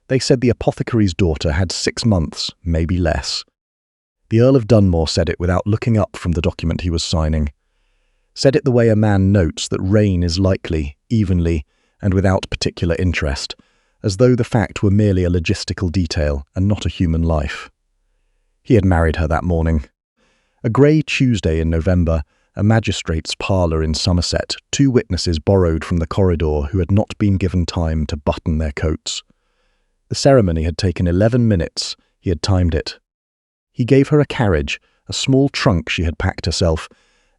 They said the apothecary's daughter had 6 months, maybe less. The Earl of Dunmore said it without looking up from the document he was signing. Said it the way a man notes that rain is likely, evenly, and without particular interest, as though the fact were merely a logistical detail and not a human life. He had married her that morning. A grey Tuesday in November, a magistrate's parlour in Somerset, 2 witnesses borrowed from the corridor who had not been given time to button their coats. The ceremony had taken 11 minutes. He had timed it. He gave her a carriage, a small trunk she had packed herself,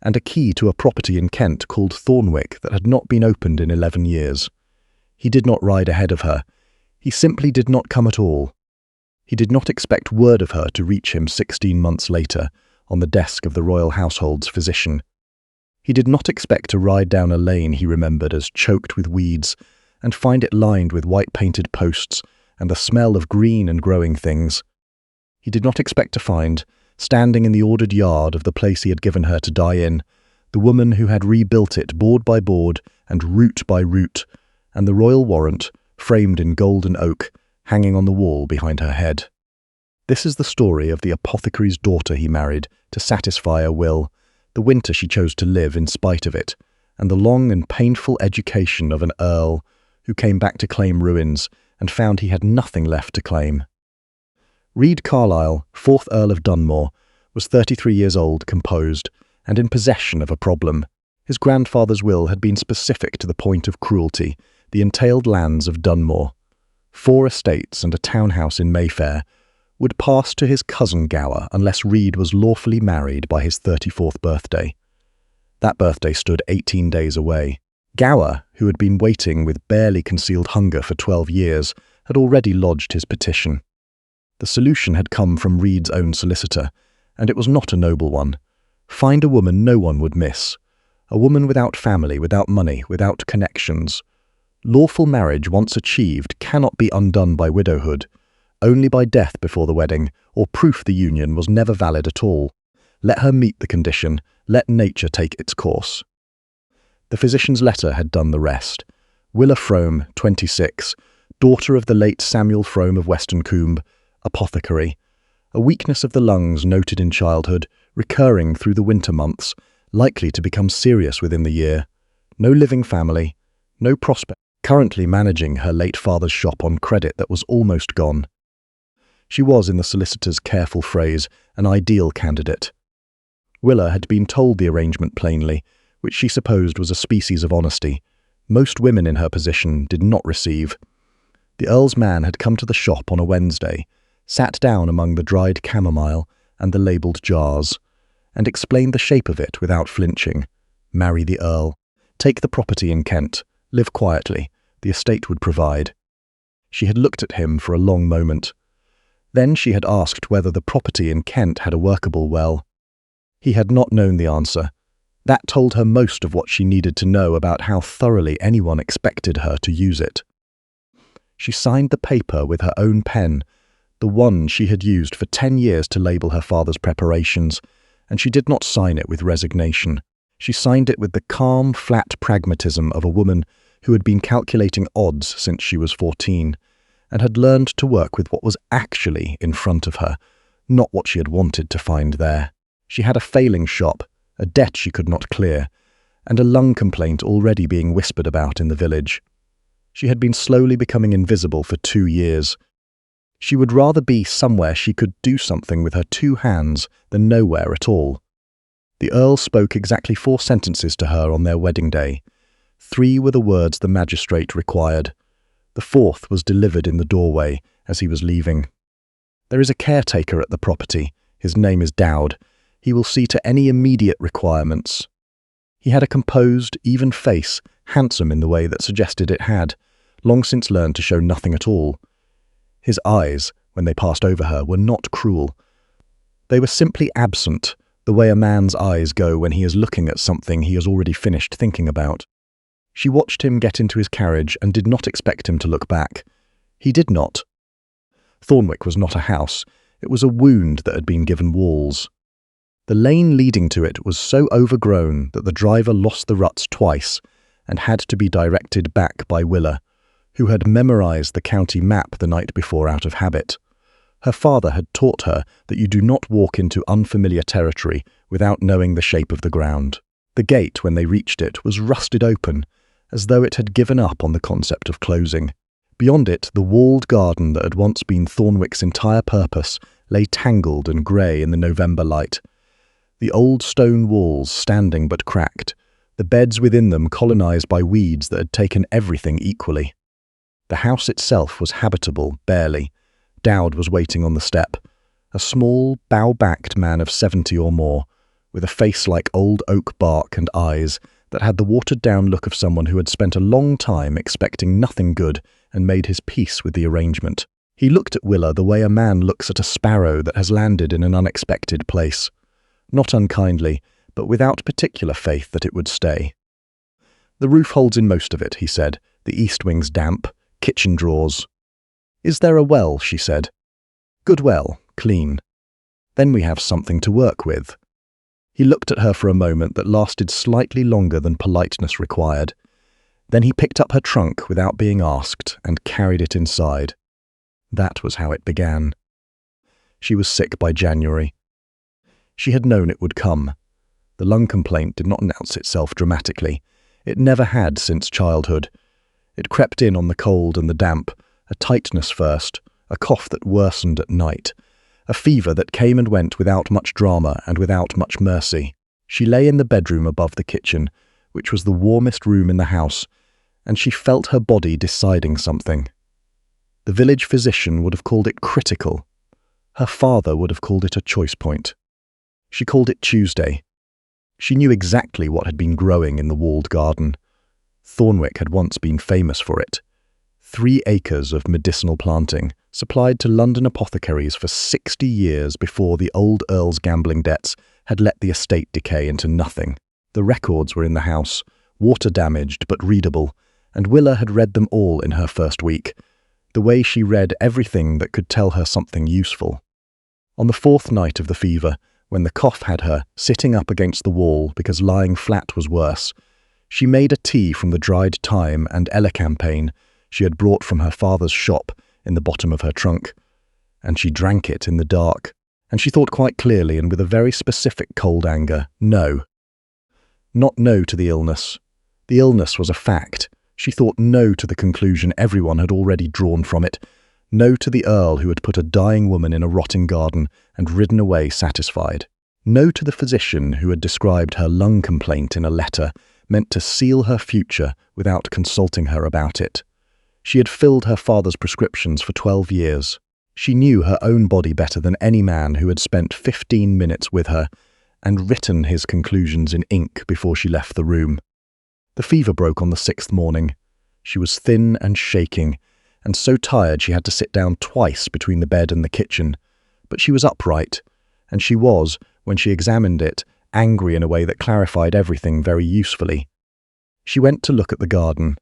and a key to a property in Kent called Thornwick that had not been opened in 11 years. He did not ride ahead of her. He simply did not come at all. He did not expect word of her to reach him 16 months later, on the desk of the royal household's physician. He did not expect to ride down a lane he remembered as choked with weeds, and find it lined with white-painted posts and the smell of green and growing things. He did not expect to find, standing in the ordered yard of the place he had given her to die in, the woman who had rebuilt it board by board and root by root, and the royal warrant, framed in golden oak, hanging on the wall behind her head. This is the story of the apothecary's daughter he married to satisfy a will, the winter she chose to live in spite of it, and the long and painful education of an earl who came back to claim ruins and found he had nothing left to claim. Reed Carlisle, 4th Earl of Dunmore, was 33 years old, composed, and in possession of a problem. His grandfather's will had been specific to the point of cruelty, the entailed lands of Dunmore, 4 estates and a townhouse in Mayfair, would pass to his cousin Gower unless Reed was lawfully married by his 34th birthday. That birthday stood 18 days away. Gower, who had been waiting with barely concealed hunger for 12 years, had already lodged his petition. The solution had come from Reed's own solicitor, and it was not a noble one. Find a woman no one would miss. A woman without family, without money, without connections. Lawful marriage once achieved cannot be undone by widowhood, only by death before the wedding, or proof the union was never valid at all. Let her meet the condition, let nature take its course. The physician's letter had done the rest. Willa Frome, 26, daughter of the late Samuel Frome of Weston Combe, apothecary. A weakness of the lungs noted in childhood, recurring through the winter months, likely to become serious within the year. No living family, no prospect. Currently managing her late father's shop on credit that was almost gone. She was, in the solicitor's careful phrase, an ideal candidate. Willa had been told the arrangement plainly, which she supposed was a species of honesty. Most women in her position did not receive. The Earl's man had come to the shop on a Wednesday, sat down among the dried chamomile and the labelled jars, and explained the shape of it without flinching. Marry the Earl. Take the property in Kent. Live quietly. The estate would provide. She had looked at him for a long moment. Then she had asked whether the property in Kent had a workable well. He had not known the answer. That told her most of what she needed to know about how thoroughly anyone expected her to use it. She signed the paper with her own pen, the one she had used for 10 years to label her father's preparations, and she did not sign it with resignation. She signed it with the calm, flat pragmatism of a woman who had been calculating odds since she was 14, and had learned to work with what was actually in front of her, not what she had wanted to find there. She had a failing shop, a debt she could not clear, and a lung complaint already being whispered about in the village. She had been slowly becoming invisible for 2 years. She would rather be somewhere she could do something with her 2 hands than nowhere at all. The Earl spoke exactly 4 sentences to her on their wedding day. 3 were the words the magistrate required. The 4th was delivered in the doorway as he was leaving. There is a caretaker at the property. His name is Dowd. He will see to any immediate requirements. He had a composed, even face, handsome in the way that suggested it had, long since learned to show nothing at all. His eyes, when they passed over her, were not cruel. They were simply absent, the way a man's eyes go when he is looking at something he has already finished thinking about. She watched him get into his carriage and did not expect him to look back. He did not. Thornwick was not a house. It was a wound that had been given walls. The lane leading to it was so overgrown that the driver lost the ruts twice and had to be directed back by Willa, who had memorized the county map the night before out of habit. Her father had taught her that you do not walk into unfamiliar territory without knowing the shape of the ground. The gate, when they reached it, was rusted open, as though it had given up on the concept of closing. Beyond it, the walled garden that had once been Thornwick's entire purpose lay tangled and grey in the November light. The old stone walls standing but cracked, the beds within them colonised by weeds that had taken everything equally. The house itself was habitable, barely. Dowd was waiting on the step, a small, bow-backed man of 70 or more, with a face like old oak bark and eyes that had the watered-down look of someone who had spent a long time expecting nothing good and made his peace with the arrangement. He looked at Willa the way a man looks at a sparrow that has landed in an unexpected place. Not unkindly, but without particular faith that it would stay. "The roof holds in most of it," he said. "The east wing's damp, kitchen drawers." "Is there a well?" she said. "Good well, clean. Then we have something to work with." He looked at her for a moment that lasted slightly longer than politeness required. Then he picked up her trunk without being asked and carried it inside. That was how it began. She was sick by January. She had known it would come. The lung complaint did not announce itself dramatically. It never had since childhood. It crept in on the cold and the damp, a tightness first, a cough that worsened at night, a fever that came and went without much drama and without much mercy. She lay in the bedroom above the kitchen, which was the warmest room in the house, and she felt her body deciding something. The village physician would have called it critical. Her father would have called it a choice point. She called it Tuesday. She knew exactly what had been growing in the walled garden. Thornwick had once been famous for it. 3 acres of medicinal planting, supplied to London apothecaries for 60 years before the old Earls' gambling debts had let the estate decay into nothing. The records were in the house, water-damaged but readable, and Willa had read them all in her first week, the way she read everything that could tell her something useful. On the 4th night of the fever, when the cough had her sitting up against the wall because lying flat was worse, she made a tea from the dried thyme and elecampane she had brought from her father's shop in the bottom of her trunk, and she drank it in the dark, and she thought quite clearly and with a very specific cold anger, no. Not no to the illness. The illness was a fact. She thought no to the conclusion everyone had already drawn from it, no to the Earl who had put a dying woman in a rotting garden and ridden away satisfied, no to the physician who had described her lung complaint in a letter meant to seal her future without consulting her about it. She had filled her father's prescriptions for 12 years. She knew her own body better than any man who had spent 15 minutes with her and written his conclusions in ink before she left the room. The fever broke on the 6th morning. She was thin and shaking, and so tired she had to sit down twice between the bed and the kitchen. But she was upright, and she was, when she examined it, angry in a way that clarified everything very usefully. She went to look at the garden.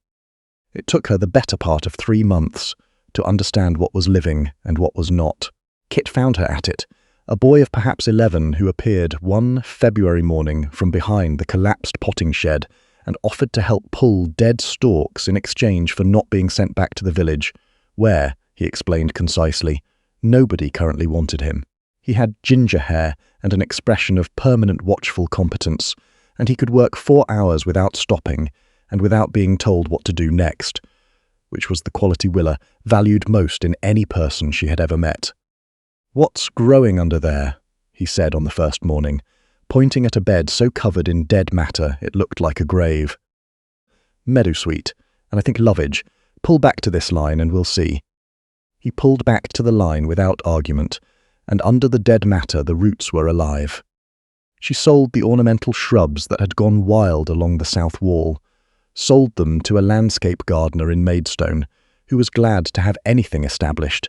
It took her the better part of 3 months to understand what was living and what was not. Kit found her at it, a boy of perhaps 11 who appeared one February morning from behind the collapsed potting shed and offered to help pull dead stalks in exchange for not being sent back to the village, where, he explained concisely, nobody currently wanted him. He had ginger hair and an expression of permanent watchful competence, and he could work 4 hours without stopping and without being told what to do next, which was the quality Willa valued most in any person she had ever met. "What's growing under there?" he said on the first morning, pointing at a bed so covered in dead matter it looked like a grave. "Meadowsweet, and I think lovage. Pull back to this line and we'll see." He pulled back to the line without argument, and under the dead matter the roots were alive. She sold the ornamental shrubs that had gone wild along the south wall, sold them to a landscape gardener in Maidstone, who was glad to have anything established,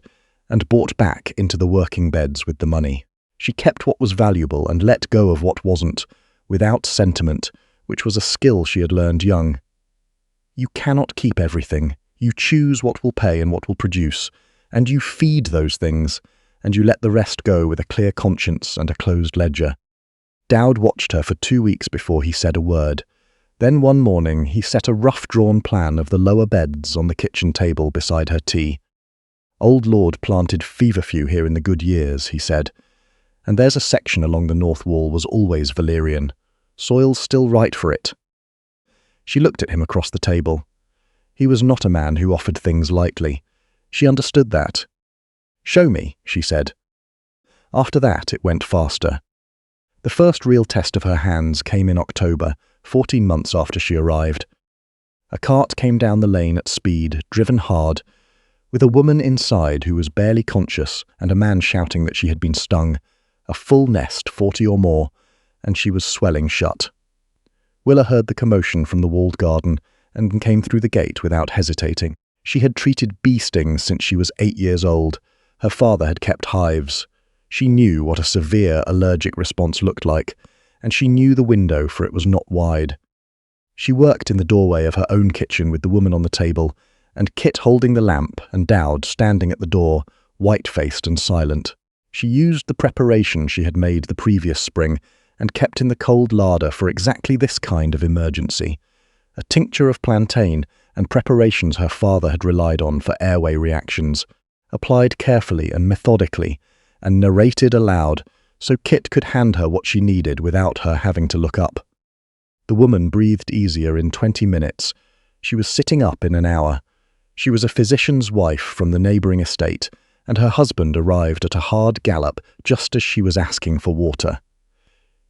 and bought back into the working beds with the money. She kept what was valuable and let go of what wasn't, without sentiment, which was a skill she had learned young. You cannot keep everything. You choose what will pay and what will produce, and you feed those things, and you let the rest go with a clear conscience and a closed ledger. Dowd watched her for 2 weeks before he said a word. Then one morning he set a rough-drawn plan of the lower beds on the kitchen table beside her tea. "Old Lord planted feverfew here in the good years," he said, "and there's a section along the north wall was always Valerian. Soil's still right for it." She looked at him across the table. He was not a man who offered things lightly. She understood that. "Show me," she said. After that, it went faster. The first real test of her hands came in October, 14 months after she arrived. A cart came down the lane at speed, driven hard, with a woman inside who was barely conscious and a man shouting that she had been stung. A full nest, 40 or more, and she was swelling shut. Willa heard the commotion from the walled garden and came through the gate without hesitating. She had treated bee stings since she was 8 years old. Her father had kept hives. She knew what a severe allergic response looked like, and she knew the window, for it was not wide. She worked in the doorway of her own kitchen with the woman on the table, and Kit holding the lamp and Dowd standing at the door, white-faced and silent. She used the preparation she had made the previous spring and kept in the cold larder for exactly this kind of emergency. A tincture of plantain and preparations her father had relied on for airway reactions, applied carefully and methodically, and narrated aloud, so Kit could hand her what she needed without her having to look up. The woman breathed easier in 20 minutes. She was sitting up in an hour. She was a physician's wife from the neighbouring estate, and her husband arrived at a hard gallop just as she was asking for water.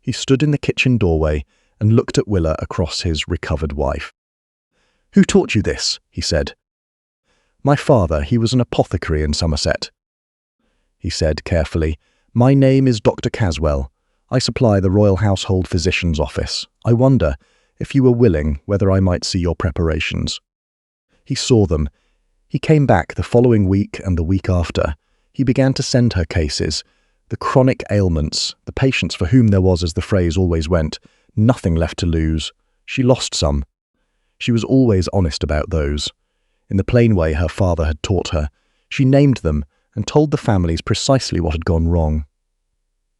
He stood in the kitchen doorway and looked at Willa across his recovered wife. "Who taught you this?" he said. "My father, he was an apothecary in Somerset." He said carefully, "My name is Dr. Caswell. I supply the Royal Household Physician's office. I wonder, if you were willing, whether I might see your preparations." He saw them. He came back the following week and the week after. He began to send her cases, the chronic ailments, the patients for whom there was, as the phrase always went, nothing left to lose. She lost some. She was always honest about those. In the plain way her father had taught her, she named them and told the families precisely what had gone wrong.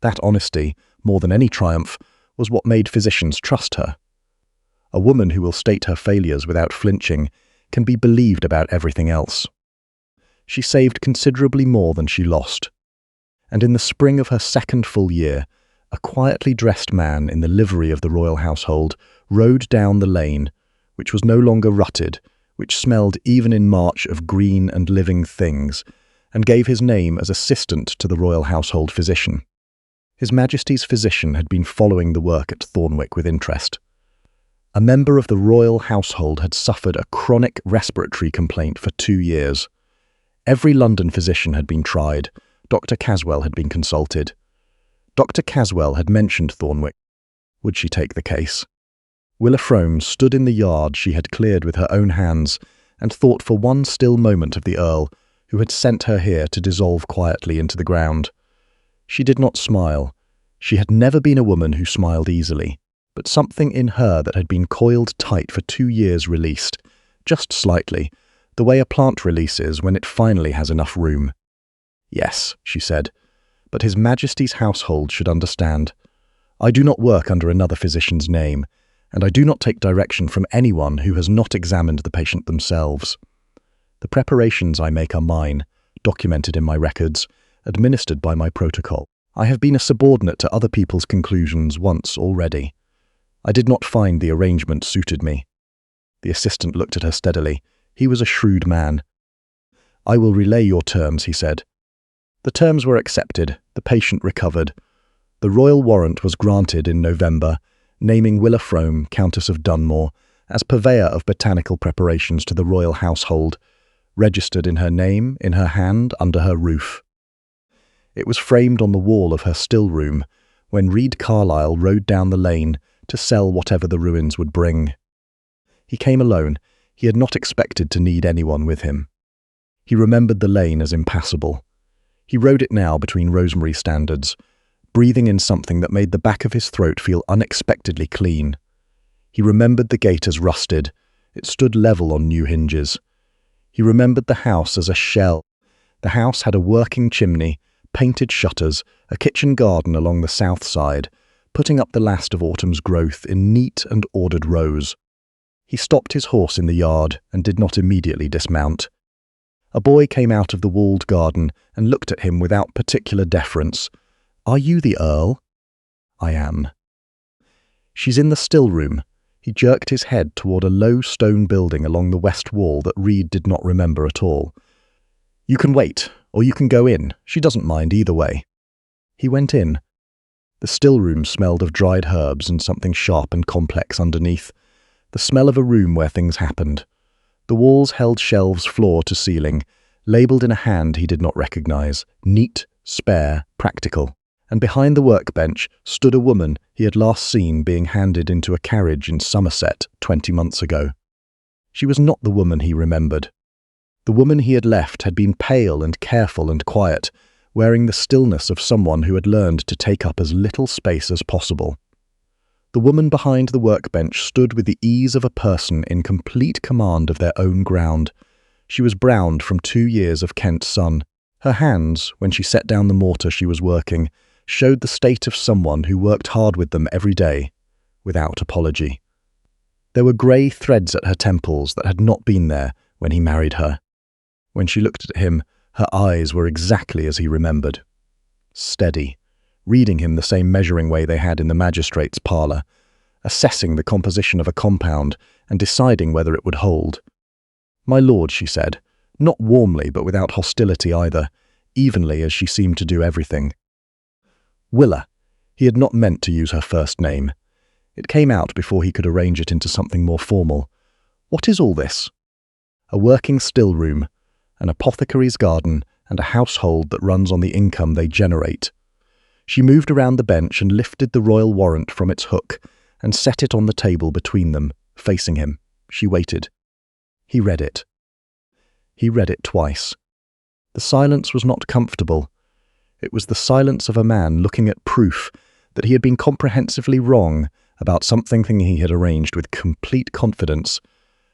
That honesty, more than any triumph, was what made physicians trust her. A woman who will state her failures without flinching can be believed about everything else. She saved considerably more than she lost. And in the spring of her second full year, a quietly dressed man in the livery of the royal household rode down the lane, which was no longer rutted, which smelled even in March of green and living things, and gave his name as assistant to the royal household physician. His Majesty's physician had been following the work at Thornwick with interest. A member of the royal household had suffered a chronic respiratory complaint for 2 years. Every London physician had been tried. Dr. Caswell had been consulted. Dr. Caswell had mentioned Thornwick. Would she take the case? Willa Frome stood in the yard she had cleared with her own hands and thought for one still moment of the Earl, who had sent her here to dissolve quietly into the ground. She did not smile. She had never been a woman who smiled easily, but something in her that had been coiled tight for 2 years released, just slightly, the way a plant releases when it finally has enough room. "Yes," she said, "but His Majesty's household should understand. I do not work under another physician's name, and I do not take direction from anyone who has not examined the patient themselves. The preparations I make are mine, documented in my records, administered by my protocol. I have been a subordinate to other people's conclusions once already. I did not find the arrangement suited me." The assistant looked at her steadily. He was a shrewd man. "I will relay your terms," he said. The terms were accepted. The patient recovered. The royal warrant was granted in November, naming Willa Frome, Countess of Dunmore, as purveyor of botanical preparations to the royal household, registered in her name, in her hand, under her roof. It was framed on the wall of her still room when Reed Carlyle rode down the lane to sell whatever the ruins would bring. He came alone. He had not expected to need anyone with him. He remembered the lane as impassable. He rode it now between rosemary standards, breathing in something that made the back of his throat feel unexpectedly clean. He remembered the gate as rusted. It stood level on new hinges. He remembered the house as a shell. The house had a working chimney, painted shutters, a kitchen garden along the south side, putting up the last of autumn's growth in neat and ordered rows. He stopped his horse in the yard and did not immediately dismount. A boy came out of the walled garden and looked at him without particular deference. "Are you the Earl?" "I am." "She's in the still room." He jerked his head toward a low stone building along the west wall that Reed did not remember at all. "You can wait, or you can go in. She doesn't mind either way." He went in. The still room smelled of dried herbs and something sharp and complex underneath. The smell of a room where things happened. The walls held shelves floor to ceiling, labelled in a hand he did not recognize, neat, spare, practical. And behind the workbench stood a woman he had last seen being handed into a carriage in Somerset 20 months ago. She was not the woman he remembered. The woman he had left had been pale and careful and quiet, wearing the stillness of someone who had learned to take up as little space as possible. The woman behind the workbench stood with the ease of a person in complete command of their own ground. She was browned from 2 years of Kent sun. Her hands, when she set down the mortar she was working, showed the state of someone who worked hard with them every day, without apology. There were grey threads at her temples that had not been there when he married her. When she looked at him, her eyes were exactly as he remembered. Steady, reading him the same measuring way they had in the magistrate's parlour, assessing the composition of a compound and deciding whether it would hold. "My lord," she said, not warmly but without hostility either, evenly as she seemed to do everything. Willa. He had not meant to use her first name. It came out before he could arrange it into something more formal. "What is all this?" "A working still room, an apothecary's garden, and a household that runs on the income they generate." She moved around the bench and lifted the royal warrant from its hook and set it on the table between them, facing him. She waited. He read it. He read it twice. The silence was not comfortable. It was the silence of a man looking at proof that he had been comprehensively wrong about something he had arranged with complete confidence,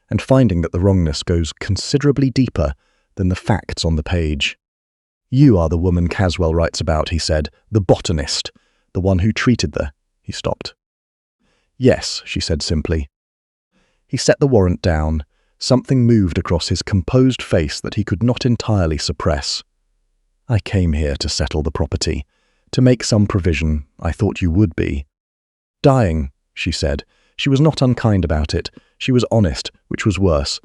and finding that the wrongness goes considerably deeper than the facts on the page. "You are the woman Caswell writes about," he said, "the botanist, the one who treated the—" He stopped. "Yes," she said simply. He set the warrant down. Something moved across his composed face that he could not entirely suppress. "I came here to settle the property, to make some provision. I thought you would be." "Dying," she said. She was not unkind about it. She was honest, which was worse.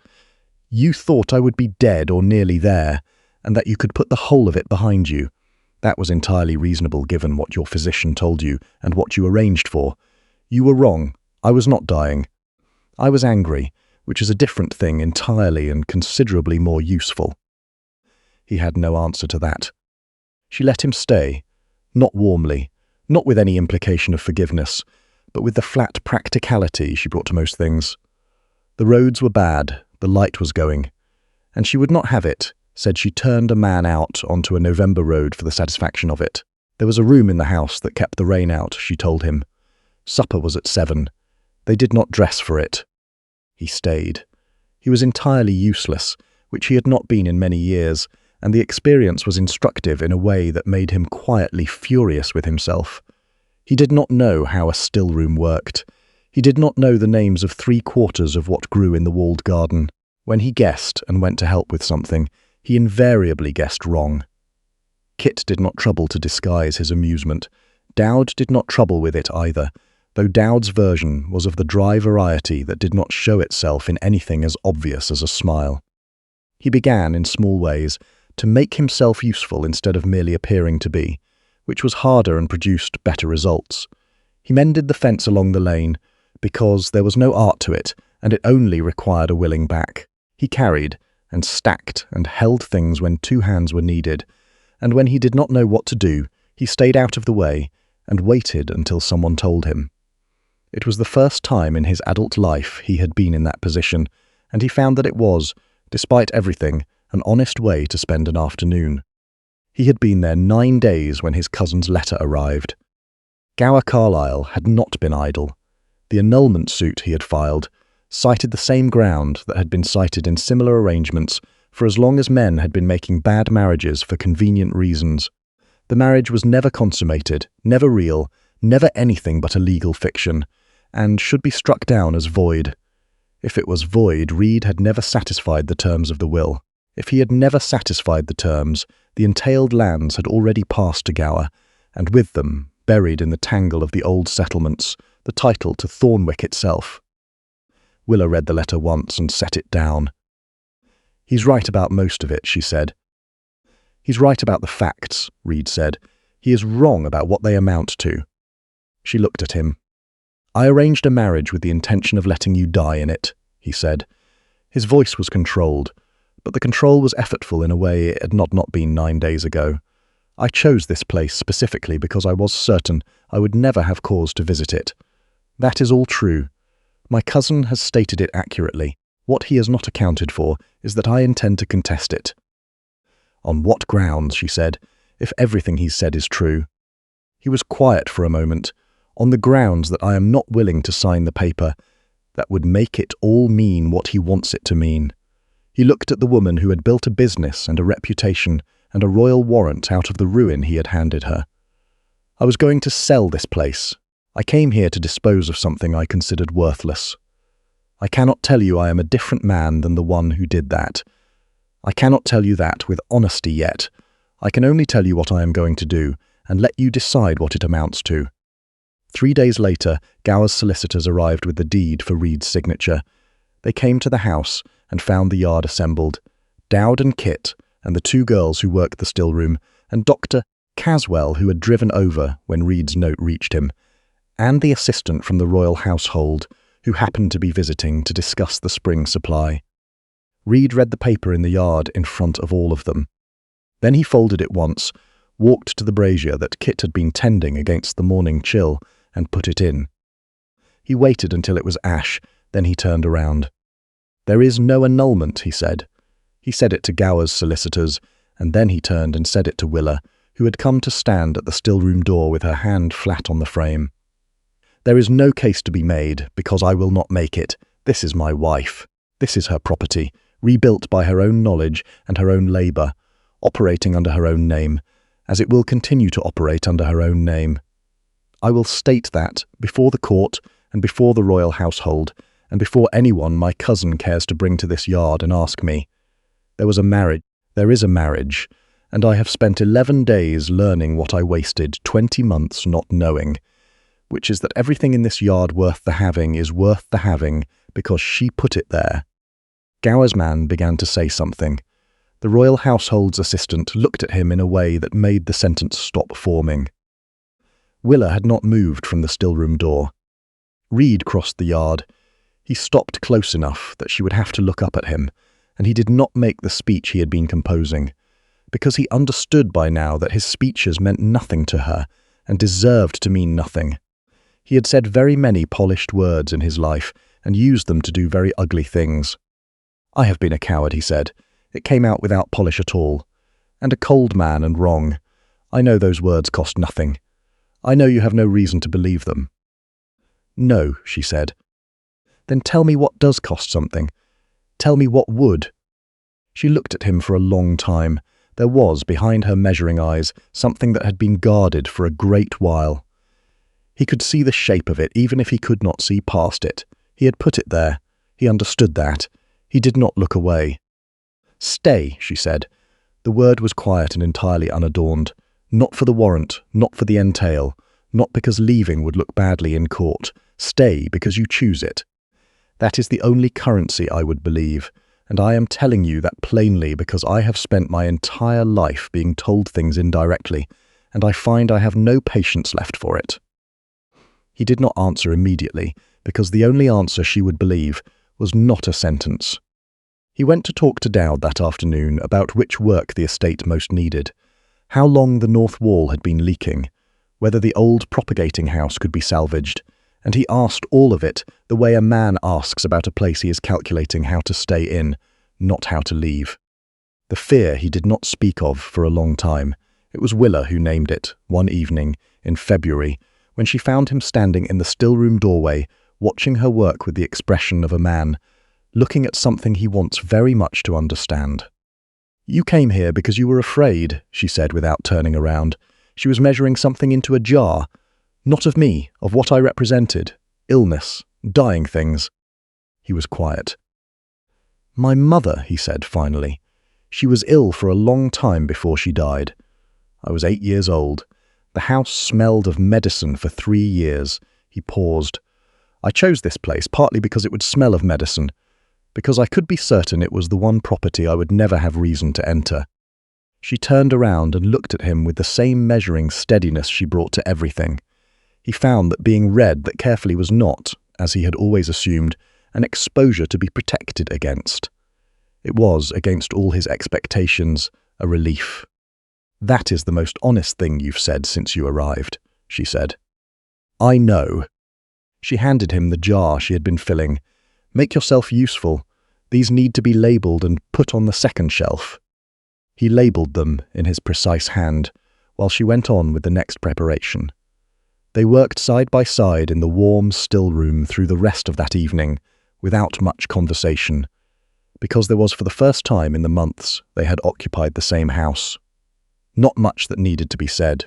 "You thought I would be dead or nearly there, and that you could put the whole of it behind you. That was entirely reasonable given what your physician told you and what you arranged for. You were wrong. I was not dying. I was angry, which is a different thing entirely and considerably more useful." He had no answer to that. She let him stay, not warmly, not with any implication of forgiveness, but with the flat practicality she brought to most things. The roads were bad, the light was going, and she would not have it, said she turned a man out onto a November road for the satisfaction of it. There was a room in the house that kept the rain out, she told him. Supper was at 7. They did not dress for it. He stayed. He was entirely useless, which he had not been in many years, and the experience was instructive in a way that made him quietly furious with himself. He did not know how a still room worked. He did not know the names of 3/4 of what grew in the walled garden. When he guessed and went to help with something, he invariably guessed wrong. Kit did not trouble to disguise his amusement. Dowd did not trouble with it either, though Dowd's version was of the dry variety that did not show itself in anything as obvious as a smile. He began, in small ways, to make himself useful instead of merely appearing to be, which was harder and produced better results. He mended the fence along the lane, because there was no art to it, and it only required a willing back. He carried, and stacked, and held things when 2 hands were needed, and when he did not know what to do, he stayed out of the way, and waited until someone told him. It was the first time in his adult life he had been in that position, and he found that it was, despite everything, an honest way to spend an afternoon. He had been there 9 days when his cousin's letter arrived. Gower Carlyle had not been idle. The annulment suit he had filed cited the same ground that had been cited in similar arrangements for as long as men had been making bad marriages for convenient reasons. The marriage was never consummated, never real, never anything but a legal fiction, and should be struck down as void. If it was void, Reed had never satisfied the terms of the will. If he had never satisfied the terms, the entailed lands had already passed to Gower, and with them, buried in the tangle of the old settlements, the title to Thornwick itself. Willa read the letter once and set it down. "He's right about most of it," she said. "He's right about the facts," Reed said. "He is wrong about what they amount to." She looked at him. "I arranged a marriage with the intention of letting you die in it," he said. His voice was controlled, but the control was effortful in a way it had not been 9 days ago. "I chose this place specifically because I was certain I would never have cause to visit it. That is all true. My cousin has stated it accurately. What he has not accounted for is that I intend to contest it." "On what grounds?" she said, "if everything he said is true?" He was quiet for a moment. "On the grounds that I am not willing to sign the paper that would make it all mean what he wants it to mean." He looked at the woman who had built a business and a reputation and a royal warrant out of the ruin he had handed her. "I was going to sell this place. I came here to dispose of something I considered worthless. I cannot tell you I am a different man than the one who did that. I cannot tell you that with honesty yet. I can only tell you what I am going to do, and let you decide what it amounts to." 3 days later, Gower's solicitors arrived with the deed for Reed's signature. They came to the house and found the yard assembled. Dowd and Kit, and the 2 girls who worked the still room, and Dr. Caswell, who had driven over when Reed's note reached him, and the assistant from the royal household, who happened to be visiting to discuss the spring supply. Reed read the paper in the yard in front of all of them. Then he folded it once, walked to the brazier that Kit had been tending against the morning chill, and put it in. He waited until it was ash, then he turned around. "There is no annulment," he said. He said it to Gower's solicitors, and then he turned and said it to Willa, who had come to stand at the still-room door with her hand flat on the frame. "There is no case to be made, because I will not make it. This is my wife. This is her property, rebuilt by her own knowledge and her own labour, operating under her own name, as it will continue to operate under her own name. I will state that, before the court, and before the royal household, and before anyone my cousin cares to bring to this yard and ask me. There is a marriage, and I have spent 11 days learning what I wasted 20 months not knowing, which is that everything in this yard worth the having is worth the having because she put it there." Gower's man began to say something. The royal household's assistant looked at him in a way that made the sentence stop forming. Willa had not moved from the still-room door. Reed crossed the yard. He stopped close enough that she would have to look up at him, and he did not make the speech he had been composing, because he understood by now that his speeches meant nothing to her and deserved to mean nothing. He had said very many polished words in his life and used them to do very ugly things. "I have been a coward," he said. "It came out without polish at all. And a cold man and wrong. I know those words cost nothing. I know you have no reason to believe them." "No," she said. "Then tell me what does cost something. Tell me what would." She looked at him for a long time. There was, behind her measuring eyes, something that had been guarded for a great while. He could see the shape of it, even if he could not see past it. He had put it there. He understood that. He did not look away. "Stay," she said. The word was quiet and entirely unadorned. "Not for the warrant, not for the entail, not because leaving would look badly in court. Stay because you choose it. That is the only currency I would believe, and I am telling you that plainly because I have spent my entire life being told things indirectly, and I find I have no patience left for it." He did not answer immediately, because the only answer she would believe was not a sentence. He went to talk to Dowd that afternoon about which work the estate most needed, how long the north wall had been leaking, whether the old propagating house could be salvaged, and he asked all of it the way a man asks about a place he is calculating how to stay in, not how to leave. The fear he did not speak of for a long time. It was Willa who named it, one evening, in February, when she found him standing in the still-room doorway, watching her work with the expression of a man, looking at something he wants very much to understand. "You came here because you were afraid," she said without turning around. She was measuring something into a jar. Not of me, of what I represented. Illness, dying things. He was quiet. "My mother," he said finally. "She was ill for a long time before she died. I was 8 years old. The house smelled of medicine for 3 years." He paused. "I chose this place partly because it would smell of medicine, because I could be certain it was the one property I would never have reason to enter." She turned around and looked at him with the same measuring steadiness she brought to everything. He found that being read that carefully was not, as he had always assumed, an exposure to be protected against. It was, against all his expectations, a relief. "That is the most honest thing you've said since you arrived," she said. "I know." She handed him the jar she had been filling. "Make yourself useful. These need to be labelled and put on the second shelf." He labelled them in his precise hand, while she went on with the next preparation. They worked side by side in the warm, still room through the rest of that evening, without much conversation, because there was for the first time in the months they had occupied the same house. Not much that needed to be said.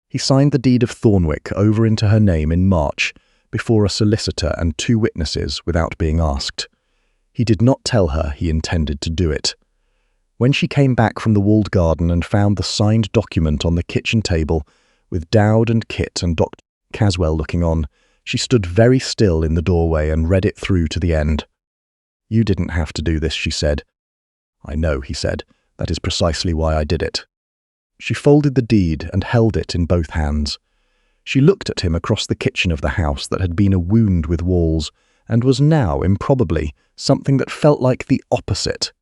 He signed the deed of Thornwick over into her name in March, before a solicitor and 2 witnesses without being asked. He did not tell her he intended to do it. When she came back from the walled garden and found the signed document on the kitchen table, with Dowd and Kit and Dr. Caswell looking on, she stood very still in the doorway and read it through to the end. "You didn't have to do this," she said. "I know," he said. "That is precisely why I did it." She folded the deed and held it in both hands. She looked at him across the kitchen of the house that had been a wound with walls, and was now, improbably, something that felt like the opposite.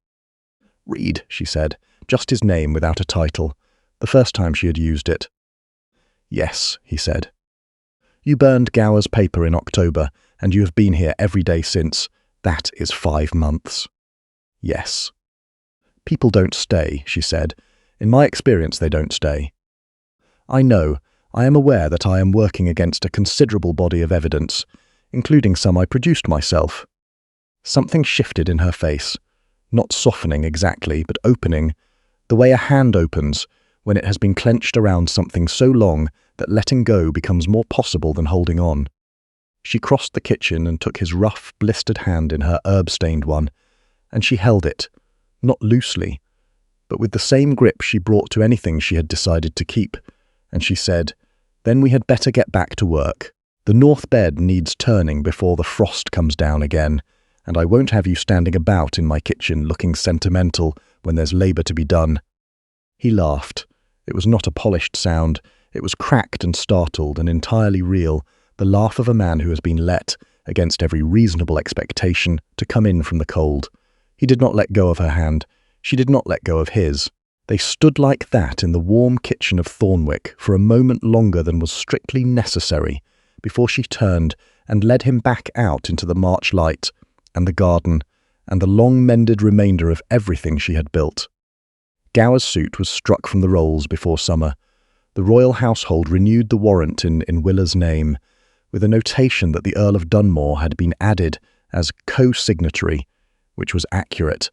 "Read," she said, just his name without a title, the first time she had used it. "Yes," he said. "You burned Gower's paper in October, and you have been here every day since. That is 5 months." "Yes." "People don't stay," she said. "In my experience, they don't stay." "I know. I am aware that I am working against a considerable body of evidence, including some I produced myself." Something shifted in her face, not softening exactly, but opening, the way a hand opens when it has been clenched around something so long that letting go becomes more possible than holding on. She crossed the kitchen and took his rough, blistered hand in her herb-stained one, and she held it, not loosely, but with the same grip she brought to anything she had decided to keep, and she said, "Then we had better get back to work. The north bed needs turning before the frost comes down again, and I won't have you standing about in my kitchen looking sentimental when there's labour to be done." He laughed. It was not a polished sound. It was cracked and startled and entirely real, the laugh of a man who has been let, against every reasonable expectation, to come in from the cold. He did not let go of her hand. She did not let go of his. They stood like that in the warm kitchen of Thornwick for a moment longer than was strictly necessary, before she turned and led him back out into the March light, and the garden, and the long-mended remainder of everything she had built. Gower's suit was struck from the rolls before summer. The royal household renewed the warrant in Willa's name, with a notation that the Earl of Dunmore had been added as co-signatory, which was accurate,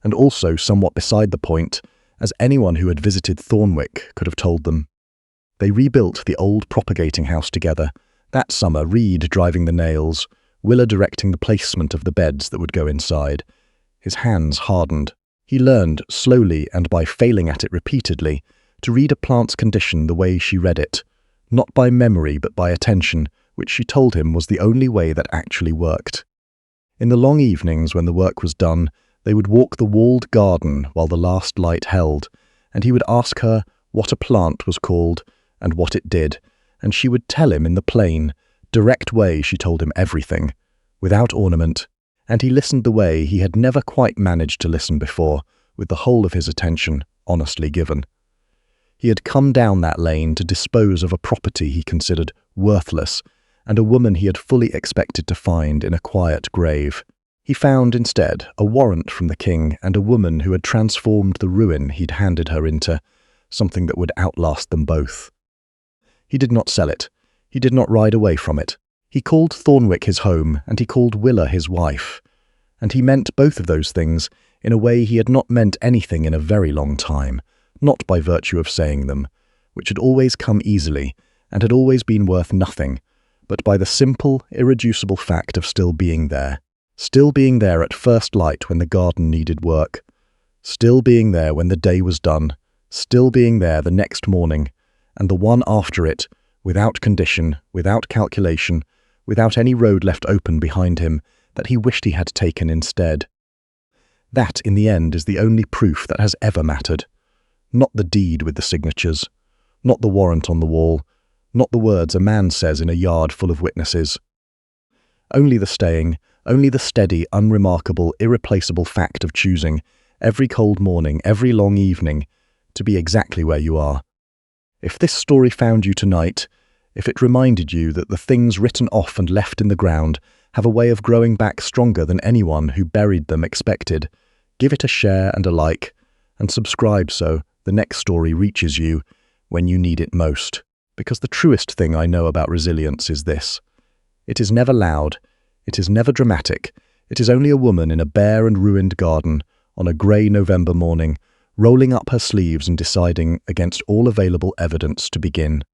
and also somewhat beside the point, as anyone who had visited Thornwick could have told them. They rebuilt the old propagating house together, that summer Reed driving the nails, Willa directing the placement of the beds that would go inside. His hands hardened. He learned, slowly and by failing at it repeatedly, to read a plant's condition the way she read it, not by memory but by attention, which she told him was the only way that actually worked. In the long evenings when the work was done, they would walk the walled garden while the last light held, and he would ask her what a plant was called and what it did, and she would tell him in the plain, direct way she told him everything, without ornament, and he listened the way he had never quite managed to listen before, with the whole of his attention honestly given. He had come down that lane to dispose of a property he considered worthless, and a woman he had fully expected to find in a quiet grave. He found, instead, a warrant from the king and a woman who had transformed the ruin he'd handed her into, something that would outlast them both. He did not sell it. He did not ride away from it. He called Thornwick his home, and he called Willa his wife. And he meant both of those things in a way he had not meant anything in a very long time, not by virtue of saying them, which had always come easily and had always been worth nothing, but by the simple, irreducible fact of still being there. Still being there at first light when the garden needed work. Still being there when the day was done. Still being there the next morning, and the one after it, without condition, without calculation, without any road left open behind him that he wished he had taken instead. That, in the end, is the only proof that has ever mattered. Not the deed with the signatures, not the warrant on the wall, not the words a man says in a yard full of witnesses. Only the staying, only the steady, unremarkable, irreplaceable fact of choosing, every cold morning, every long evening, to be exactly where you are. If this story found you tonight, if it reminded you that the things written off and left in the ground have a way of growing back stronger than anyone who buried them expected, give it a share and a like, and subscribe so the next story reaches you when you need it most. Because the truest thing I know about resilience is this: it is never loud, it is never dramatic, it is only a woman in a bare and ruined garden on a grey November morning, rolling up her sleeves and deciding against all available evidence to begin.